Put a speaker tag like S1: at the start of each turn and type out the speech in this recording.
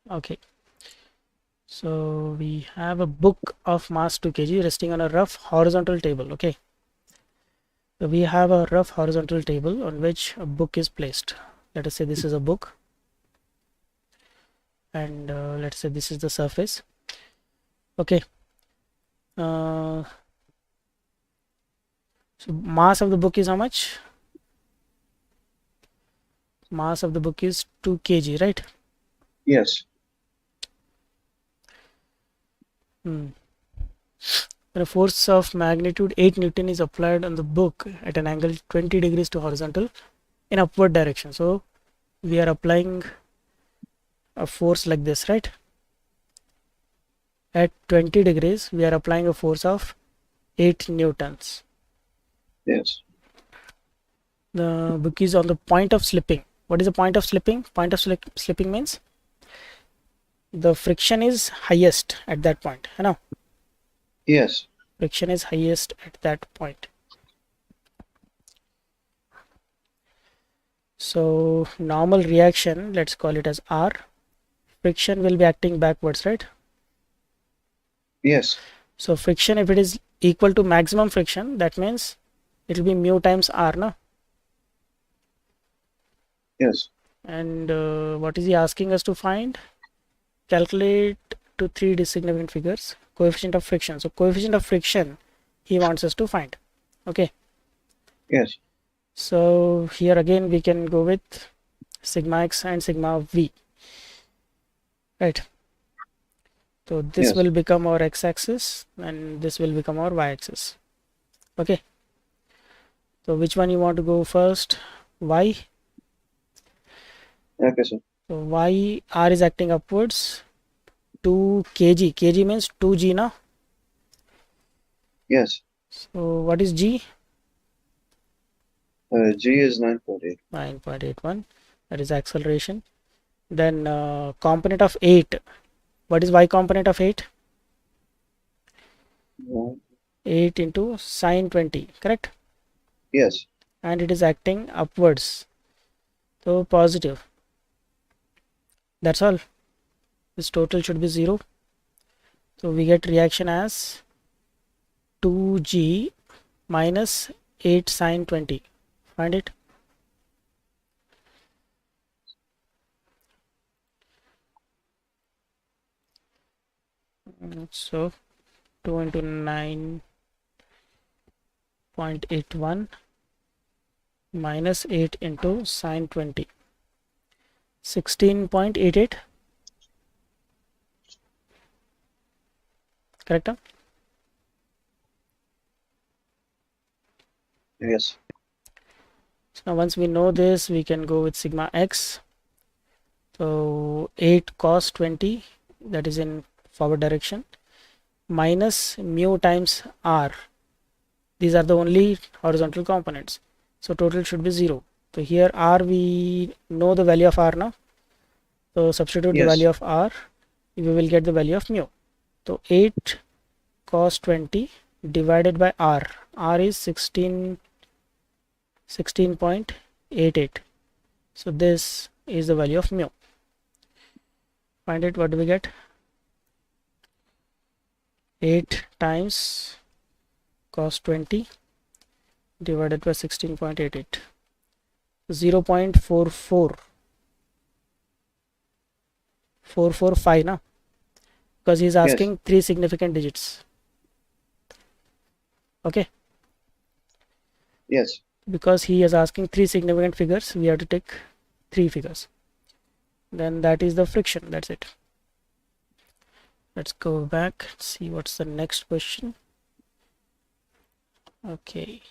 S1: Okay, so we have a book of mass 2 kg resting on a rough horizontal table. Okay, so we have a rough horizontal table on which a book is placed. Let us say this is a book, and let's say this is the surface. Okay, so mass of the book is how much? Mass of the book is 2 kg, right?
S2: Yes.
S1: When a force of magnitude 8 Newton is applied on the book at an angle 20 degrees to horizontal in upward direction. So we are applying a force like this, right? At 20 degrees, we are applying a force of 8 newtons.
S2: Yes.
S1: The book is on the point of slipping. What is the point of slipping? Point of slipping means the friction is highest at that point. You know?
S2: Yes.
S1: Friction is highest at that point. So normal reaction, let's call it as R. Friction will be acting backwards, right?
S2: Yes.
S1: So friction, if it is equal to maximum friction, that means it will be mu times R, no?
S2: Yes.
S1: And what is he asking us to find? Calculate to 3 significant figures coefficient of friction. So coefficient of friction he wants us to find. Okay,
S2: Yes.
S1: so here again we can go with sigma x and sigma v, right? So this
S2: Yes.
S1: will become our x-axis and this will become our y-axis. Okay, so which one you want to go first? Y.
S2: Okay, sir.
S1: So y, R is acting upwards. 2 kg, kg means 2g now.
S2: Yes.
S1: So what is g?
S2: G is 9.8.
S1: 9.81, that is acceleration. Then component of 8, what is y component of 8? 8 into sine 20, correct?
S2: Yes.
S1: And it is acting upwards, so positive. That's all. This total should be 0. So we get reaction as 2g minus 8 sine 20. Find it. So 2 into 9.81 minus 8 into sine 20. 16.88. Correct?
S2: Yes.
S1: So now once we know this, we can go with sigma x. So 8 cos 20, that is in forward direction, minus mu times r. These are the only horizontal components. So total should be 0. So here r, we know the value of r now. So substitute the
S2: Yes.
S1: value of r, we will get the value of mu. So 8 cos 20 divided by r. R is 16.88. So this is the value of mu. Find it. What do we get? 8 times cos 20 divided by 16.88. 0.445 now, because he is asking
S2: Yes.
S1: 3 significant digits. Okay,
S2: Yes.
S1: because he is asking 3 significant figures, we have to take 3 figures. Then that is the friction. That's it. Let's go back, see what's the next question. Okay.